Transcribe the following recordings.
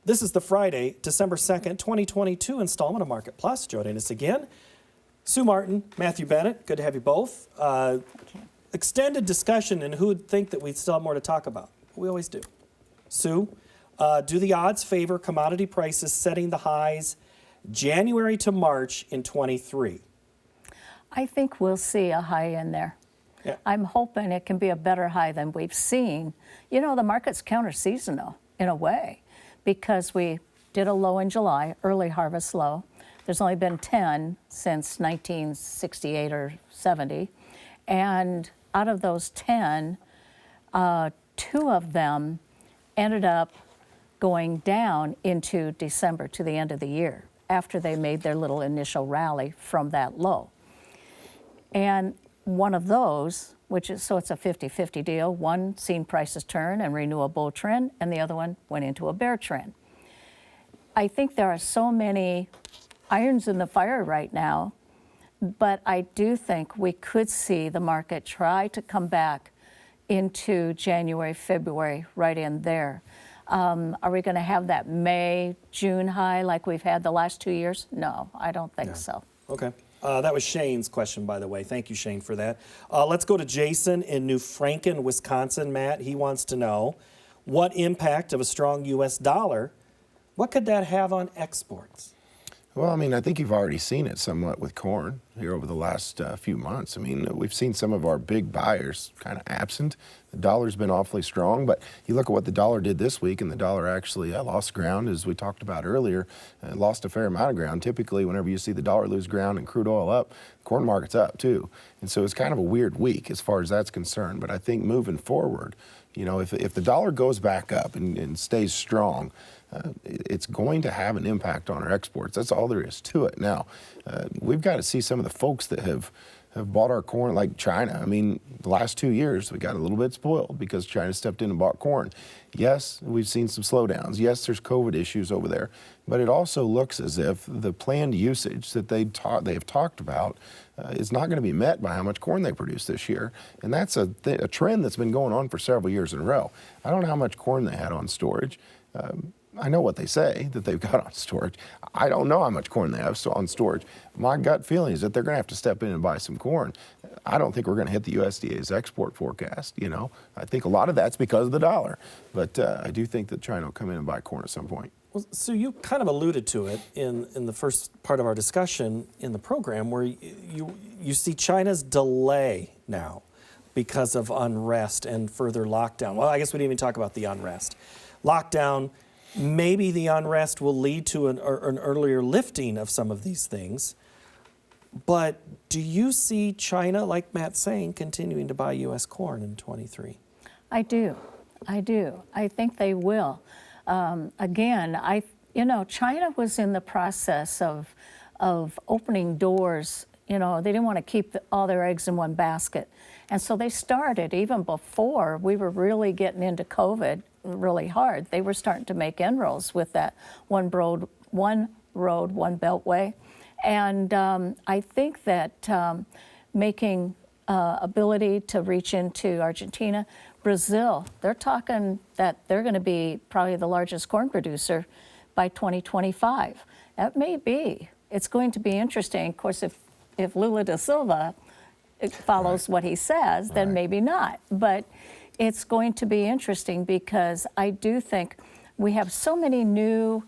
This is the Friday, December 2nd, 2022 installment of Market Plus. Joining us again, Sue Martin, Matthew Bennett. Good to have you both. Extended discussion, and who would think that we'd still have more to talk about? We always do. Sue, do the odds favor commodity prices setting the highs January to March in 23? I think we'll see a high in there. Yeah. I'm hoping it can be a better high than we've seen. You know, the market's counter-seasonal in a way, because we did a low in July, early harvest low. There's only been 10 since 1968 or 70. And out of those 10, 2 of them ended up going down into December to the end of the year after they made their little initial rally from that low. And one of those, which is, so it's a 50-50 deal, one seen prices turn and renew a bull trend, and the other one went into a bear trend. I think there are so many irons in the fire right now, but I do think we could see the market try to come back into January, February, right in there. Are we going to have that May, June high like we've had the last 2 years? No, I don't think so. Okay. That was Shane's question, by the way. Thank you, Shane, for that. Let's go to Jason in New Franken, Wisconsin. Matt, he wants to know, what impact of a strong U.S. dollar, what could that have on exports? Well, I mean, I think you've already seen it somewhat with corn here over the last few months. I mean, we've seen some of our big buyers kind of absent. The dollar's been awfully strong, but you look at what the dollar did this week, and the dollar actually lost ground, as we talked about earlier, lost a fair amount of ground. Typically, whenever you see the dollar lose ground and crude oil up, the corn market's up too. And so it's kind of a weird week as far as that's concerned. But I think moving forward, you know, if the dollar goes back up and stays strong, it's going to have an impact on our exports. That's all there is to it. Now, we've got to see some of the folks that have bought our corn, like China. I mean, the last 2 years, we got a little bit spoiled because China stepped in and bought corn. Yes, we've seen some slowdowns. Yes, there's COVID issues over there. But it also looks as if the planned usage that they've talked about is not going to be met by how much corn they produce this year. And that's a trend that's been going on for several years in a row. I don't know how much corn they had on storage. I know what they say, that they've got on storage. I don't know how much corn they have on storage. My gut feeling is that they're going to have to step in and buy some corn. I don't think we're going to hit the USDA's export forecast, you know. I think a lot of that's because of the dollar. But I do think that China will come in and buy corn at some point. Well, so you kind of alluded to it in the first part of our discussion in the program, where you see China's delay now because of unrest and further lockdown. Well, I guess we didn't even talk about the unrest. Lockdown. Maybe the unrest will lead to an earlier lifting of some of these things. But do you see China, like Matt's saying, continuing to buy U.S. corn in 23? I do. I think they will. Again, China was in the process of opening doors. You know, they didn't want to keep all their eggs in one basket. And so they started, even before we were really getting into COVID really hard, they were starting to make inroads with that one road, one beltway. And I think that making ability to reach into Argentina, Brazil, they're talking that they're going to be probably the largest corn producer by 2025. That may be. It's going to be interesting. Of course, if Lula da Silva follows what he says, then maybe not. But it's going to be interesting because I do think we have so many new,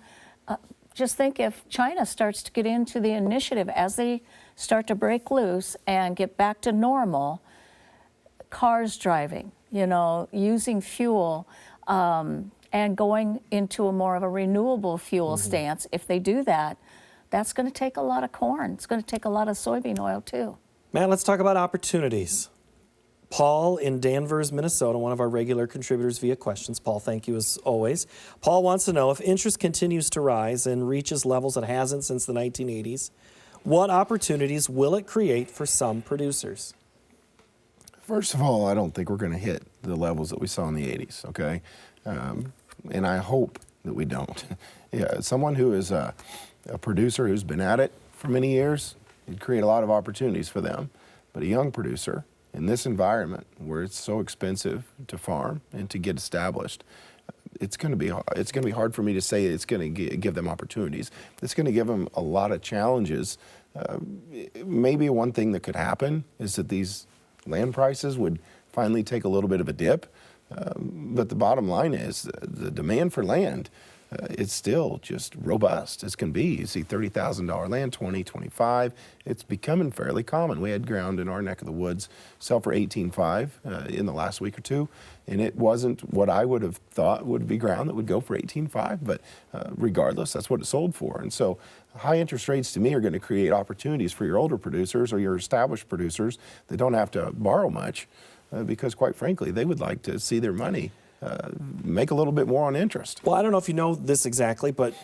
just think if China starts to get into the initiative as they start to break loose and get back to normal, cars driving, you know, using fuel, and going into a more of a renewable fuel stance, if they do that, that's going to take a lot of corn. It's going to take a lot of soybean oil too. Matt, let's talk about opportunities. Paul in Danvers, Minnesota, one of our regular contributors via questions. Paul, thank you as always. Paul wants to know, if interest continues to rise and reaches levels it hasn't since the 1980s, what opportunities will it create for some producers? First of all, I don't think we're going to hit the levels that we saw in the 80s, okay? And I hope that we don't. Yeah, someone who is a producer who's been at it for many years, it'd create a lot of opportunities for them. But a young producer in this environment where it's so expensive to farm and to get established, it's going to be hard for me to say it's going to give them opportunities. It's going to give them a lot of challenges. Maybe one thing that could happen is that these land prices would finally take a little bit of a dip. But the bottom line is the demand for land, it's still just robust as can be. You see $30,000 land, 20, 25. It's becoming fairly common. We had ground in our neck of the woods sell for $18,500 in the last week or two. And it wasn't what I would have thought would be ground that would go for $18,500. But regardless, that's what it sold for. And so high interest rates to me are going to create opportunities for your older producers or your established producers that don't have to borrow much. Because quite frankly, they would like to see their money make a little bit more on interest. Well, I don't know if you know this exactly, but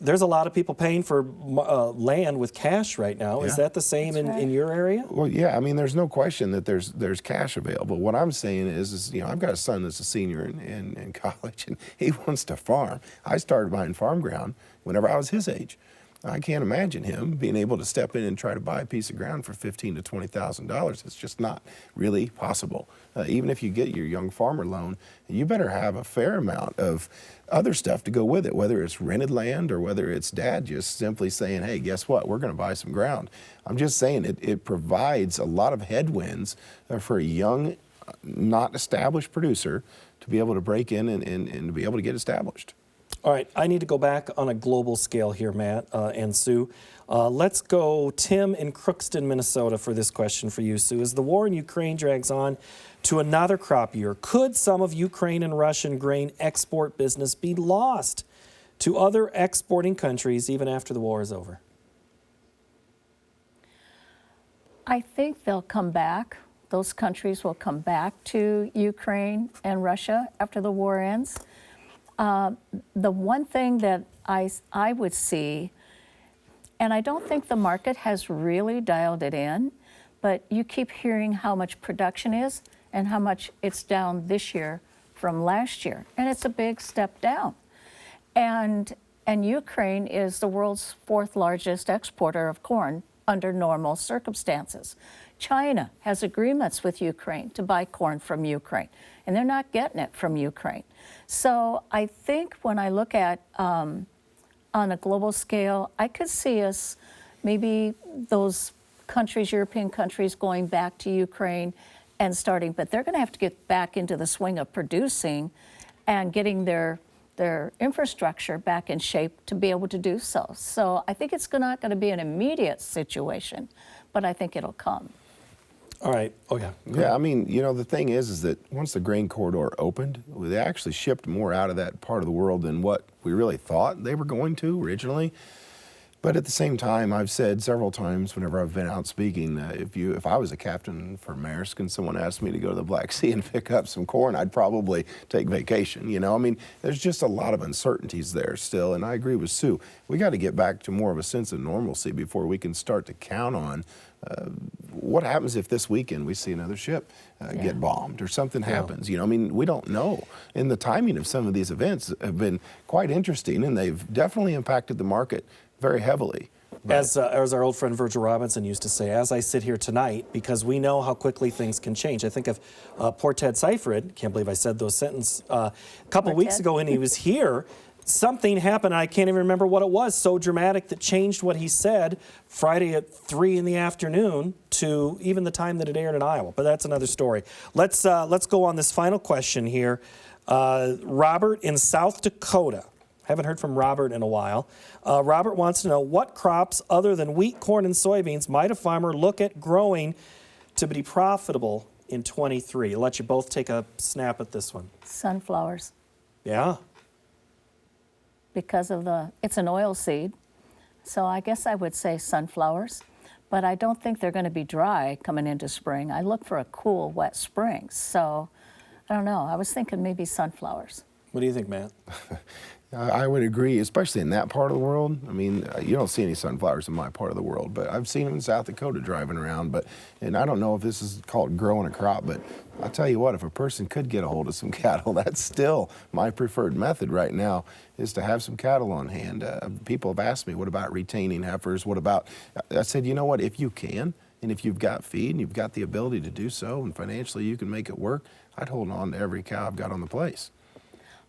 there's a lot of people paying for land with cash right now. Yeah. Is that the same in your area? Well, yeah, I mean, there's no question that there's cash available. What I'm saying is I've got a son that's a senior in college, and he wants to farm. I started buying farm ground whenever I was his age. I can't imagine him being able to step in and try to buy a piece of ground for $15,000 to $20,000. It's just not really possible. Even if you get your young farmer loan, you better have a fair amount of other stuff to go with it, whether it's rented land or whether it's dad just simply saying, hey, guess what? We're going to buy some ground. I'm just saying it provides a lot of headwinds for a young, not established producer to be able to break in and to be able to get established. All right, I need to go back on a global scale here, Matt and Sue. Let's go Tim in Crookston, Minnesota for this question for you, Sue. As the war in Ukraine drags on to another crop year, could some of Ukraine and Russian grain export business be lost to other exporting countries even after the war is over? I think they'll come back. Those countries will come back to Ukraine and Russia after the war ends. The one thing that I would see, and I don't think the market has really dialed it in, but you keep hearing how much production is and how much it's down this year from last year, and it's a big step down. And Ukraine is the world's fourth largest exporter of corn under normal circumstances. China has agreements with Ukraine to buy corn from Ukraine, and they're not getting it from Ukraine. So I think when I look at on a global scale, I could see us maybe those countries, European countries, going back to Ukraine and starting, but they're going to have to get back into the swing of producing and getting their infrastructure back in shape to be able to do so. So I think it's not going to be an immediate situation, but I think it'll come. All right. Oh, yeah. Yeah, I mean, the thing is that once the grain corridor opened, they actually shipped more out of that part of the world than what we really thought they were going to originally. But at the same time, I've said several times whenever I've been out speaking, if I was a captain for Maersk and someone asked me to go to the Black Sea and pick up some corn, I'd probably take vacation. I mean, there's just a lot of uncertainties there still, and I agree with Sue. We got to get back to more of a sense of normalcy before we can start to count on what happens if this weekend we see another ship get bombed or something happens. I mean, we don't know. And the timing of some of these events have been quite interesting, and they've definitely impacted the market very heavily. As our old friend Virgil Robinson used to say, as I sit here tonight, because we know how quickly things can change. I think of poor Ted Seifert, can't believe I said those sentences, a couple weeks ago when he was here, something happened, I can't even remember what it was, so dramatic that changed what he said Friday at 3 in the afternoon to even the time that it aired in Iowa. But that's another story. Let's go on this final question here. Robert in South Dakota. Haven't heard from Robert in a while. Robert wants to know what crops other than wheat, corn, and soybeans might a farmer look at growing to be profitable in 23? I'll let you both take a snap at this one. Sunflowers. Yeah. Because of it's an oil seed. So I guess I would say sunflowers, but I don't think they're going to be dry coming into spring. I look for a cool, wet spring. So I don't know. I was thinking maybe sunflowers. What do you think, Matt? I would agree, especially in that part of the world. I mean, you don't see any sunflowers in my part of the world, but I've seen them in South Dakota driving around. And I don't know if this is called growing a crop, but I'll tell you what, if a person could get a hold of some cattle, that's still my preferred method right now, is to have some cattle on hand. People have asked me, what about retaining heifers? What about, I said, you know what, if you can, and if you've got feed and you've got the ability to do so, and financially you can make it work, I'd hold on to every cow I've got on the place.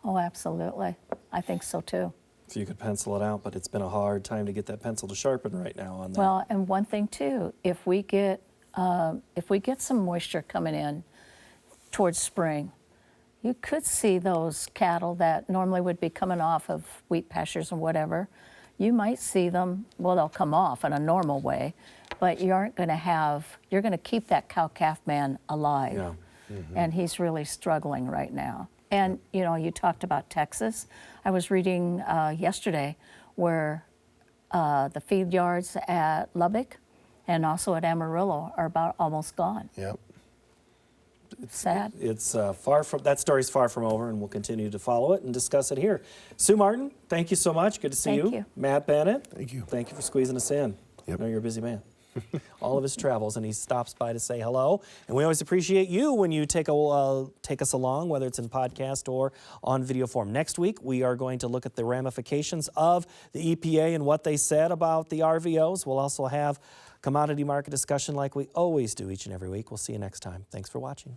Oh, absolutely. I think so too. If you could pencil it out, but it's been a hard time to get that pencil to sharpen right now on that. Well, and one thing too, if we get some moisture coming in towards spring, you could see those cattle that normally would be coming off of wheat pastures and whatever. You might see them, well, they'll come off in a normal way, but you aren't going to have, you're going to keep that cow-calf man alive. Yeah. And he's really struggling right now. And, you know, you talked about Texas. I was reading yesterday where the feed yards at Lubbock and also at Amarillo are about almost gone. Yep. It's sad. It's that story's far from over, and we'll continue to follow it and discuss it here. Sue Martin, thank you so much. Good to see Thank you. Matt Bennett. Thank you. Thank you for squeezing us in. Yep. I know you're a busy man. All of his travels, and he stops by to say hello. And we always appreciate you when you take us along, whether it's in podcast or on video form. Next week, we are going to look at the ramifications of the EPA and what they said about the RVOs. We'll also have commodity market discussion like we always do each and every week. We'll see you next time. Thanks for watching.